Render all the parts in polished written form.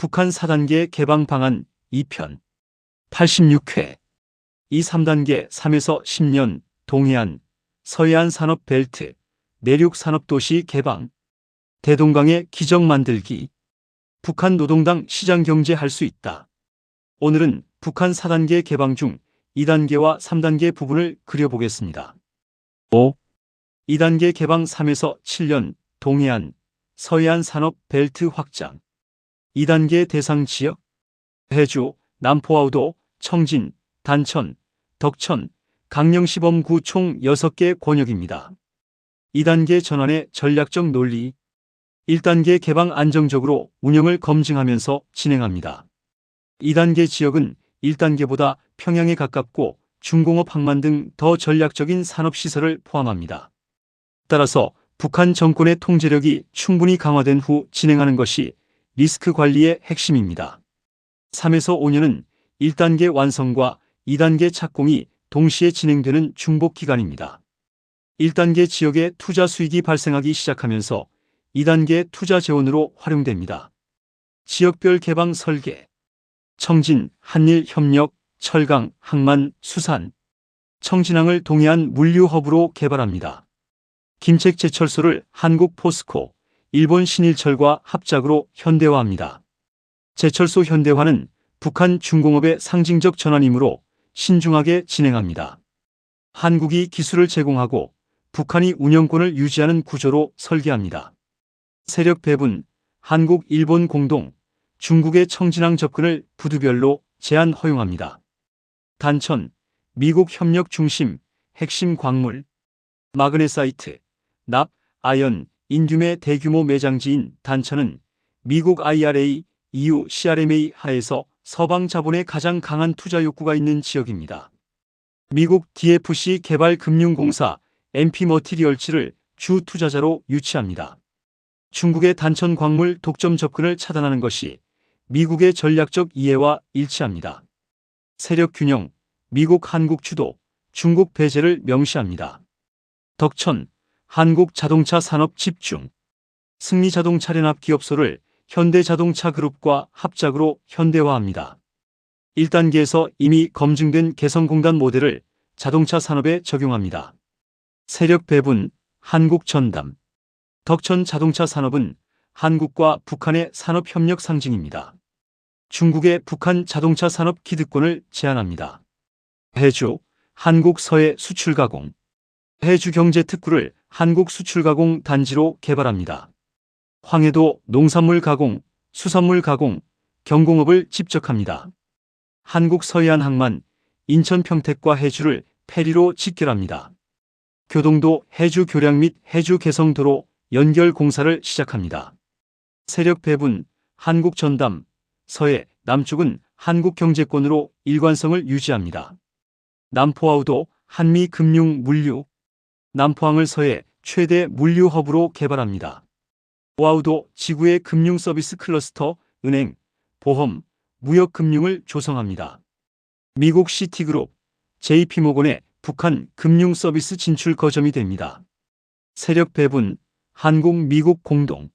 북한 4단계 개방 방안 2편 86회 이 3단계 3에서 10년 동해안, 서해안 산업벨트, 내륙 산업도시 개방, 대동강의 기적 만들기, 북한 노동당 시장경제 할 수 있다. 오늘은 북한 4단계 개방 중 2단계와 3단계 부분을 그려보겠습니다. 5. 2단계 개방 3에서 7년 동해안, 서해안 산업벨트 확장. 2단계 대상 지역 해주, 남포아우도, 청진, 단천, 덕천, 강령시범구 총 6개 권역입니다. 2단계 전환의 전략적 논리 1단계 개방 안정적으로 운영을 검증하면서 진행합니다. 2단계 지역은 1단계보다 평양에 가깝고 중공업 항만 등 더 전략적인 산업시설을 포함합니다. 따라서 북한 정권의 통제력이 충분히 강화된 후 진행하는 것이 리스크 관리의 핵심입니다. 3에서 5년은 1단계 완성과 2단계 착공이 동시에 진행되는 중복 기간입니다. 1단계 지역의 투자 수익이 발생하기 시작하면서 2단계 투자 재원으로 활용됩니다. 지역별 개방 설계 청진, 한일협력, 철강, 항만, 수산 청진항을 동해안 물류허브로 개발합니다. 김책제철소를 한국 포스코, 일본 신일철과 합작으로 현대화합니다. 제철소 현대화는 북한 중공업의 상징적 전환이므로 신중하게 진행합니다. 한국이 기술을 제공하고 북한이 운영권을 유지하는 구조로 설계합니다. 세력 배분, 한국, 일본 공동, 중국의 청진항 접근을 부두별로 제한 허용합니다. 단천, 미국 협력 중심, 핵심 광물, 마그네사이트, 납, 아연, 인듐의 대규모 매장지인 단천은 미국 IRA, EU CRMA 하에서 서방 자본의 가장 강한 투자 욕구가 있는 지역입니다. 미국 DFC 개발금융공사 MP머티리얼즈를 주 투자자로 유치합니다. 중국의 단천 광물 독점 접근을 차단하는 것이 미국의 전략적 이해와 일치합니다. 세력 균형, 미국 한국 주도, 중국 배제를 명시합니다. 덕천, 한국 자동차 산업 집중, 승리자동차 聯合 기업소를 현대자동차 그룹과 합작으로 현대화합니다. 1단계에서 이미 검증된 개성공단 모델을 자동차 산업에 적용합니다. 세력 배분, 한국 전담, 덕천 자동차 산업은 한국과 북한의 산업협력 상징입니다. 중국의 북한 자동차 산업 기득권을 제한합니다. 해주, 한국 서해 수출가공, 해주 경제 특구를 한국 수출가공 단지로 개발합니다. 황해도 농산물 가공, 수산물 가공, 경공업을 집적합니다. 한국 서해안 항만, 인천 평택과 해주를 페리로 직결합니다. 교동도 해주 교량 및 해주 개성도로 연결 공사를 시작합니다. 세력 배분, 한국 전담, 서해, 남쪽은 한국 경제권으로 일관성을 유지합니다. 남포아우도 한미 금융 물류, 남포항을 서해 최대 물류 허브로 개발합니다. 오아우도 지구의 금융 서비스 클러스터, 은행, 보험, 무역 금융을 조성합니다. 미국 시티그룹, JP모건의 북한 금융 서비스 진출 거점이 됩니다. 세력 배분, 한국 미국 공동,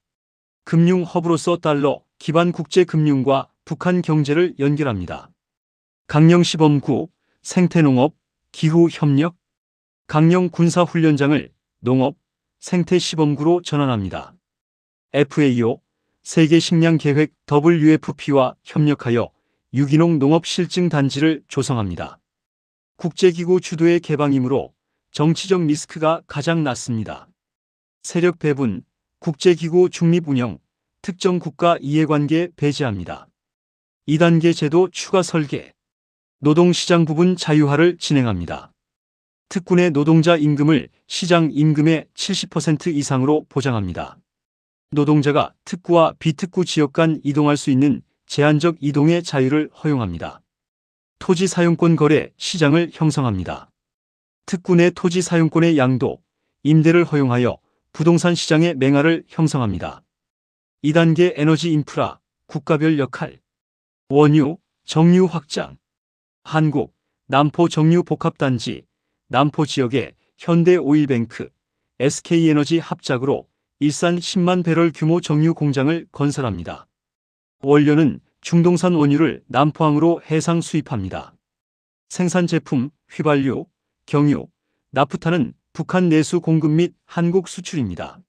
금융 허브로서 달러 기반 국제 금융과 북한 경제를 연결합니다. 강령시범구, 생태농업, 기후협력, 강령 군사훈련장을 농업, 생태시범구로 전환합니다. FAO, 세계식량계획 WFP와 협력하여 유기농 농업실증단지를 조성합니다. 국제기구 주도의 개방이므로 정치적 리스크가 가장 낮습니다. 세력 배분, 국제기구 중립운영, 특정 국가 이해관계 배제합니다. 2단계 제도 추가 설계, 노동시장 부분 자유화를 진행합니다. 특군의 노동자 임금을 시장 임금의 70% 이상으로 보장합니다. 노동자가 특구와 비특구 지역 간 이동할 수 있는 제한적 이동의 자유를 허용합니다. 토지 사용권 거래 시장을 형성합니다. 특구 내 토지 사용권의 양도, 임대를 허용하여 부동산 시장의 맹아를 형성합니다. 2단계 에너지 인프라, 국가별 역할, 원유, 정유 확장, 한국, 남포 정유 복합단지, 남포 지역에 현대오일뱅크, SK에너지 합작으로 일산 10만 배럴 규모 정유 공장을 건설합니다. 원료는 중동산 원유를 남포항으로 해상 수입합니다. 생산 제품, 휘발유, 경유, 나프타는 북한 내수 공급 및 한국 수출입니다.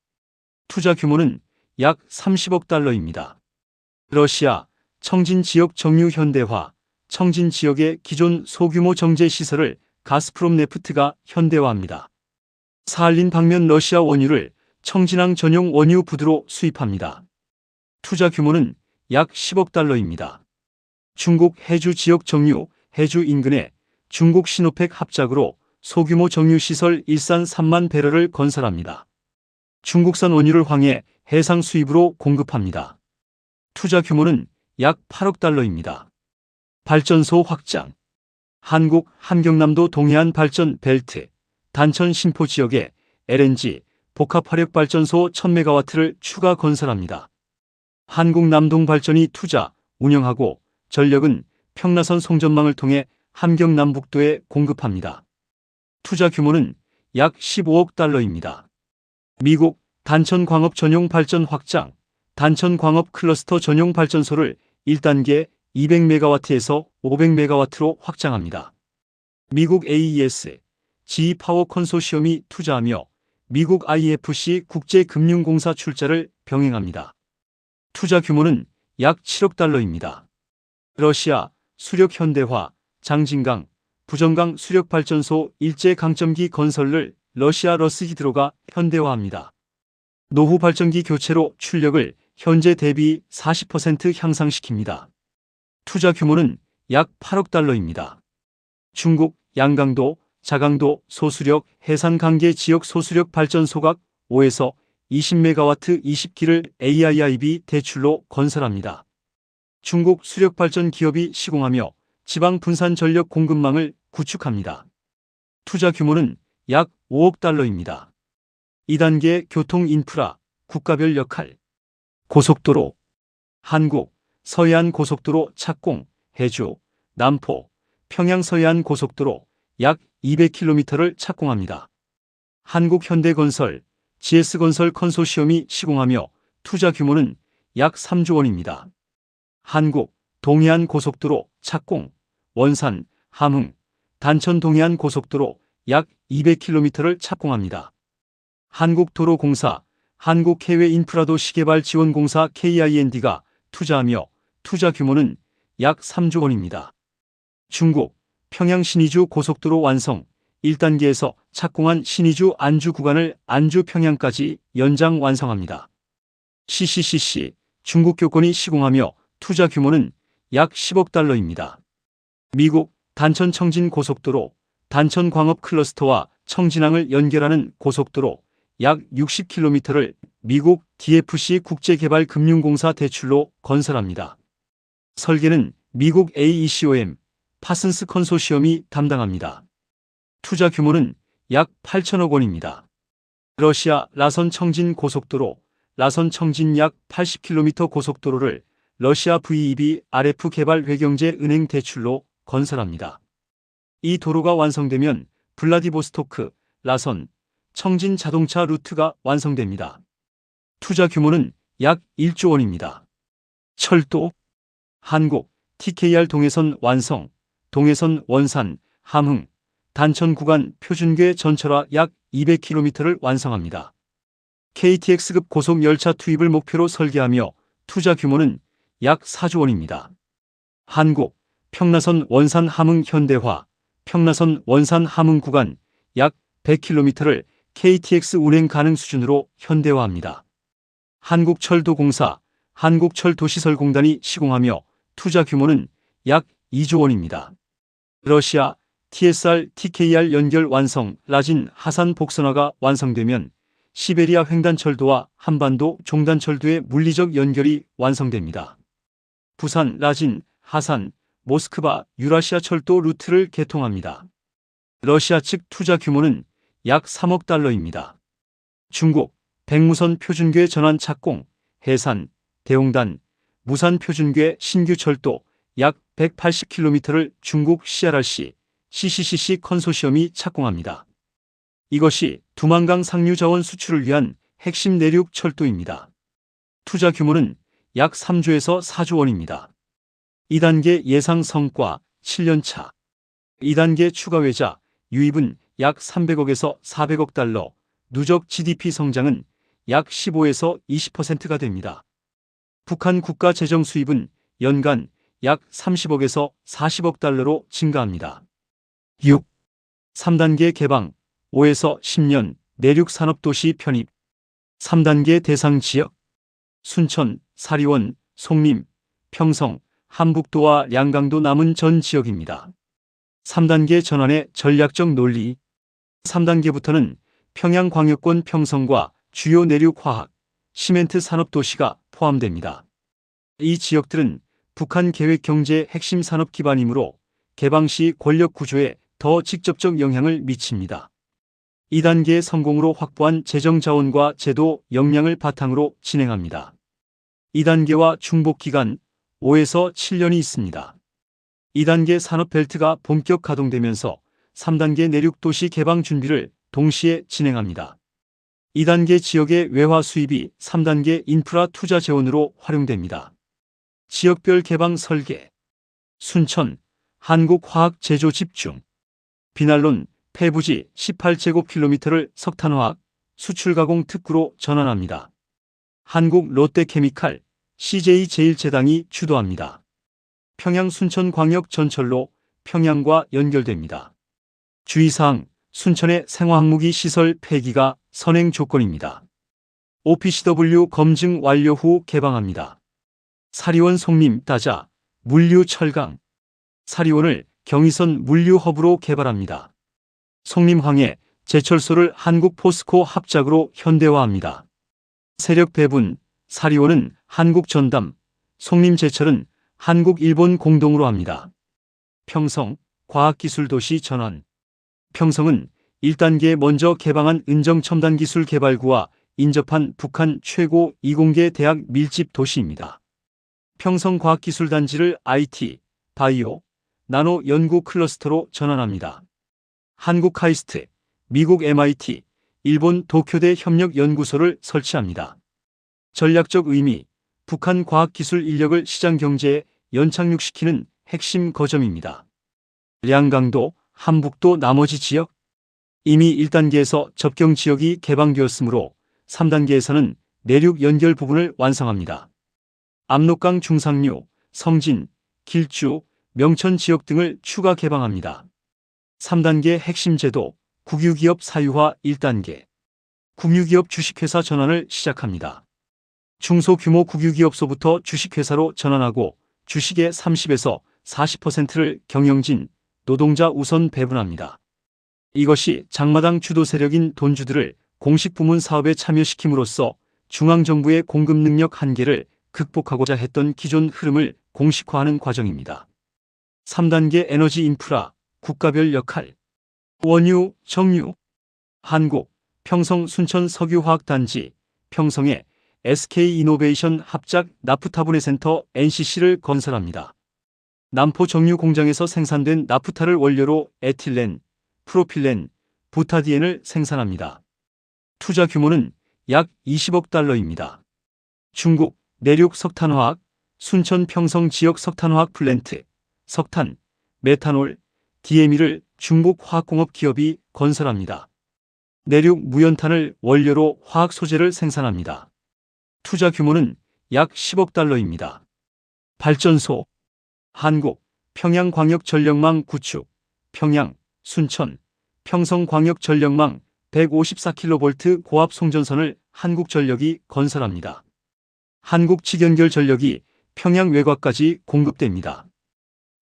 투자 규모는 약 30억 달러입니다. 러시아, 청진 지역 정유 현대화, 청진 지역의 기존 소규모 정제 시설을 가스프롬 네프트가 현대화합니다. 사할린 방면 러시아 원유를 청진항 전용 원유 부두로 수입합니다. 투자 규모는 약 10억 달러입니다. 중국 해주 지역 정유, 해주 인근에 중국 시노펙 합작으로 소규모 정유시설 일산 3만 배럴을 건설합니다. 중국산 원유를 황해 해상 수입으로 공급합니다. 투자 규모는 약 8억 달러입니다. 발전소 확장. 한국 함경남도 동해안 발전 벨트, 단천 신포 지역에 LNG, 복합화력발전소 1000메가와트를 추가 건설합니다. 한국 남동발전이 투자, 운영하고 전력은 평라선 송전망을 통해 함경남북도에 공급합니다. 투자 규모는 약 15억 달러입니다. 미국 단천광업 전용 발전 확장, 단천광업 클러스터 전용 발전소를 1단계 200메가와트에서 500메가와트로 확장합니다. 미국 AES, GE 파워 컨소시엄이 투자하며 미국 IFC 국제금융공사 출자를 병행합니다. 투자 규모는 약 7억 달러입니다. 러시아 수력 현대화, 장진강, 부정강 수력발전소 일제 강점기 건설을 러시아 러스히드로가 현대화합니다. 노후 발전기 교체로 출력을 현재 대비 40% 향상시킵니다. 투자 규모는 약 8억 달러입니다. 중국 양강도, 자강도 소수력 해상관계 지역 소수력 발전소각 5에서 20메가와트 20기를 AIIB 대출로 건설합니다. 중국 수력발전 기업이 시공하며 지방 분산 전력 공급망을 구축합니다. 투자 규모는 약 5억 달러입니다. 2단계 교통 인프라, 국가별 역할. 고속도로. 한국, 서해안 고속도로 착공, 해주, 남포, 평양 서해안 고속도로 약 200km를 착공합니다. 한국현대건설, GS건설 컨소시엄이 시공하며 투자 규모는 약 3조 원입니다. 한국, 동해안 고속도로 착공, 원산, 함흥, 단천 동해안 고속도로 약 200km를 착공합니다. 한국도로공사, 한국해외인프라도시개발지원공사 KIND가 투자하며 투자 규모는 약 3조 원입니다. 중국, 평양 신의주 고속도로 완성, 1단계에서 착공한 신의주 안주 구간을 안주 평양까지 연장 완성합니다. CCCC, 중국교권이 시공하며 투자 규모는 약 10억 달러입니다. 미국, 단천 청진 고속도로, 단천 광업 클러스터와 청진항을 연결하는 고속도로 약 60km를 미국 DFC 국제개발금융공사 대출로 건설합니다. 설계는 미국 AECOM, 파슨스 컨소시엄이 담당합니다. 투자 규모는 약 8천억 원입니다. 러시아 라선 청진 고속도로, 라선 청진 약 80km 고속도로를 러시아 VEB RF 개발외경제 은행 대출로 건설합니다. 이 도로가 완성되면 블라디보스토크, 라선, 청진 자동차 루트가 완성됩니다. 투자 규모는 약 1조 원입니다. 철도. 한국, TKR 동해선 완성, 동해선 원산, 함흥, 단천 구간 표준궤 전철화 약 200km를 완성합니다. KTX급 고속열차 투입을 목표로 설계하며 투자 규모는 약 4조 원입니다. 한국, 평라선 원산 함흥 현대화, 평라선 원산 함흥 구간 약 100km를 KTX 운행 가능 수준으로 현대화합니다. 한국철도공사, 한국철도시설공단이 시공하며 투자 규모는 약 2조 원입니다. 러시아 TSR TKR 연결 완성, 라진 하산 복선화가 완성되면 시베리아 횡단철도와 한반도 종단철도의 물리적 연결이 완성됩니다. 부산 라진, 하산, 모스크바 유라시아 철도 루트를 개통합니다. 러시아 측 투자 규모는 약 3억 달러입니다. 중국 백무선 표준궤 전환 착공, 해산, 대홍단, 무산 표준궤 신규 철도 약 180km를 중국 CRRC, CCCC 컨소시엄이 착공합니다. 이것이 두만강 상류 자원 수출을 위한 핵심 내륙 철도입니다. 투자 규모는 약 3조에서 4조 원입니다. 2단계 예상 성과 7년차. 2단계 추가 외자 유입은 약 300억에서 400억 달러, 누적 GDP 성장은 약 15에서 20%가 됩니다. 북한 국가 재정 수입은 연간 약 30억에서 40억 달러로 증가합니다. 6. 3단계 개방 5에서 10년 내륙 산업도시 편입. 3단계 대상 지역 순천, 사리원, 송림, 평성, 함북도와 양강도 남은 전 지역입니다. 3단계 전환의 전략적 논리. 3단계부터는 평양광역권 평성과 주요 내륙 화학, 시멘트 산업도시가 포함됩니다. 이 지역들은 북한 계획 경제 핵심 산업 기반이므로 개방 시 권력 구조에 더 직접적 영향을 미칩니다. 2단계의 성공으로 확보한 재정 자원과 제도 역량을 바탕으로 진행합니다. 2단계와 중복 기간 5에서 7년이 있습니다. 2단계 산업벨트가 본격 가동되면서 3단계 내륙도시 개방 준비를 동시에 진행합니다. 2단계 지역의 외화 수입이 3단계 인프라 투자 재원으로 활용됩니다. 지역별 개방 설계. 순천, 한국화학 제조 집중. 비난론, 폐부지 18제곱킬로미터를 석탄화학, 수출가공 특구로 전환합니다. 한국 롯데케미칼, CJ제일제당이 주도합니다. 평양 순천광역 전철로 평양과 연결됩니다. 주의사항, 순천의 생화학무기 시설 폐기가 선행 조건입니다. OPCW 검증 완료 후 개방합니다. 사리원 송림 따자, 물류 철강. 사리원을 경의선 물류 허브로 개발합니다. 송림항해, 제철소를 한국 포스코 합작으로 현대화합니다. 세력 배분, 사리원은 한국 전담, 송림제철은 한국 일본 공동으로 합니다. 평성, 과학기술도시 전환. 평성은 1단계에 먼저 개방한 은정첨단기술 개발구와 인접한 북한 최고 이공계 대학 밀집 도시입니다. 평성과학기술단지를 IT, 바이오, 나노 연구 클러스터로 전환합니다. 한국 카이스트, 미국 MIT, 일본 도쿄대 협력연구소를 설치합니다. 전략적 의미, 북한 과학기술 인력을 시장 경제에 연착륙시키는 핵심 거점입니다. 양강도, 함북도 나머지 지역. 이미 1단계에서 접경 지역이 개방되었으므로 3단계에서는 내륙 연결 부분을 완성합니다. 압록강 중상류, 성진, 길주, 명천 지역 등을 추가 개방합니다. 3단계 핵심 제도, 국유기업 사유화 1단계. 국유기업 주식회사 전환을 시작합니다. 중소규모 국유기업소부터 주식회사로 전환하고 주식의 30에서 40%를 경영진, 노동자 우선 배분합니다. 이것이 장마당 주도 세력인 돈주들을 공식 부문 사업에 참여시킴으로써 중앙정부의 공급 능력 한계를 극복하고자 했던 기존 흐름을 공식화하는 과정입니다. 3단계 에너지 인프라, 국가별 역할. 원유, 정유. 한국, 평성 순천 석유화학단지, 평성에 SK이노베이션 합작 나프타분해 센터 NCC를 건설합니다. 남포 정유 공장에서 생산된 나프타를 원료로 에틸렌, 프로필렌, 부타디엔을 생산합니다. 투자 규모는 약 20억 달러입니다. 중국, 내륙 석탄화학, 순천 평성 지역 석탄화학 플랜트, 석탄, 메탄올, DME를 중국 화학공업 기업이 건설합니다. 내륙 무연탄을 원료로 화학 소재를 생산합니다. 투자 규모는 약 10억 달러입니다. 발전소. 한국, 평양광역전력망 구축, 평양, 순천, 평성광역전력망 154kV 고압 송전선을 한국전력이 건설합니다. 한국직연결전력이 평양 외곽까지 공급됩니다.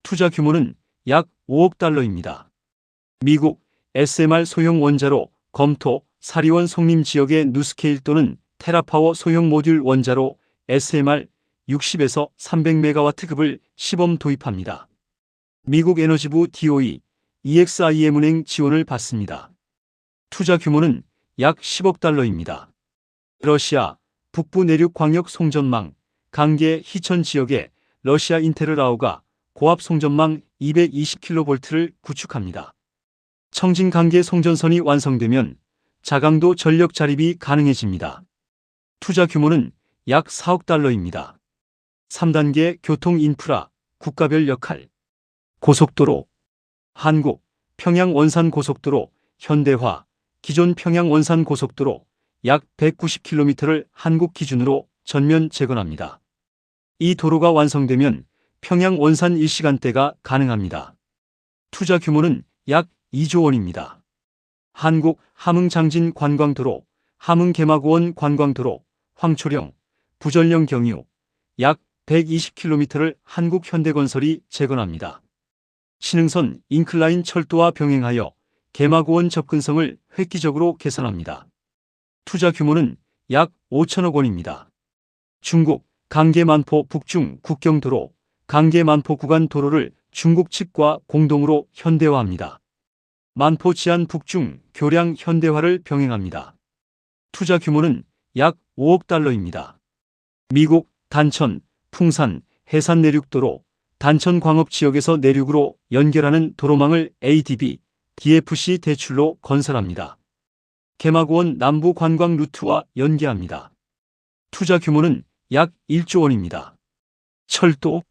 투자 규모는 약 5억 달러입니다. 미국, SMR 소형 원자로 검토, 사리원 송림 지역의 누스케일 또는 테라파워 소형 모듈 원자로 SMR 60에서 300메가와트급을 시범 도입합니다. 미국 에너지부 DOE, EXIM은행 지원을 받습니다. 투자 규모는 약 10억 달러입니다. 러시아, 북부 내륙 광역 송전망, 강계 희천 지역에 러시아 인테르라오가 고압 송전망 220kV를 구축합니다. 청진 강계 송전선이 완성되면 자강도 전력 자립이 가능해집니다. 투자 규모는 약 4억 달러입니다. 3단계 교통 인프라, 국가별 역할. 고속도로. 한국, 평양 원산 고속도로, 현대화, 기존 평양 원산 고속도로 약 190km를 한국 기준으로 전면 재건합니다. 이 도로가 완성되면 평양 원산 1시간대가 가능합니다. 투자 규모는 약 2조 원입니다. 한국 함흥장진 관광도로, 함흥개마고원 관광도로, 황초령, 부전령 경유 약 120km를 한국현대건설이 재건합니다. 신흥선 인클라인 철도와 병행하여 개마고원 접근성을 획기적으로 개선합니다. 투자 규모는 약 5천억 원입니다. 중국 강계만포 북중 국경도로, 강계만포 구간 도로를 중국 측과 공동으로 현대화합니다. 만포 지안 북중 교량 현대화를 병행합니다. 투자 규모는 약 5억 달러입니다. 미국 단천, 풍산, 해산 내륙도로, 단천 광업 지역에서 내륙으로 연결하는 도로망을 ADB, DFC 대출로 건설합니다. 개마고원 남부 관광 루트와 연계합니다. 투자 규모는 약 1조 원입니다. 철도.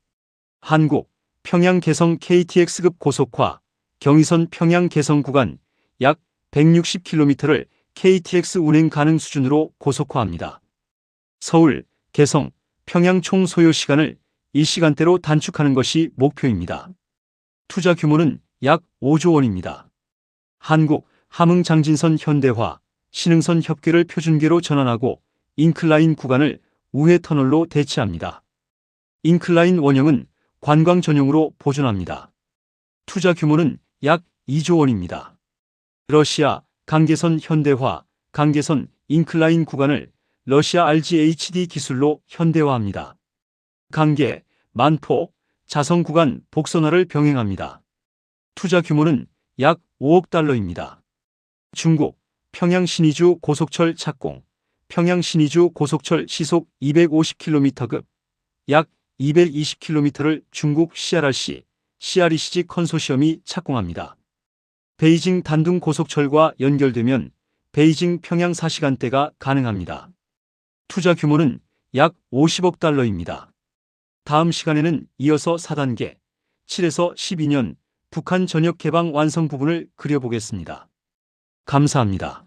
한국 평양 개성 KTX급 고속화, 경의선 평양 개성 구간 약 160km를 KTX 운행 가능 수준으로 고속화합니다. 서울, 개성, 평양 총 소요 시간을 1시간대로 단축하는 것이 목표입니다. 투자 규모는 약 5조 원입니다. 한국 함흥장진선 현대화, 신흥선 협계를 표준계로 전환하고 인클라인 구간을 우회 터널로 대체합니다. 인클라인 원형은 관광 전용으로 보존합니다. 투자 규모는 약 2조 원입니다. 러시아 강계선 현대화, 강계선 인클라인 구간을 러시아 RGHD 기술로 현대화합니다. 강계, 만포, 자성 구간 복선화를 병행합니다. 투자 규모는 약 5억 달러입니다. 중국 평양 신의주 고속철 착공, 평양 신의주 고속철 시속 250km급, 약 220km를 중국 CRRC, CRECG 컨소시엄이 착공합니다. 베이징 단둥 고속철과 연결되면 베이징 평양 4시간대가 가능합니다. 투자 규모는 약 50억 달러입니다. 다음 시간에는 이어서 4단계, 7에서 12년 북한 전역 개방 완성 부분을 그려보겠습니다. 감사합니다.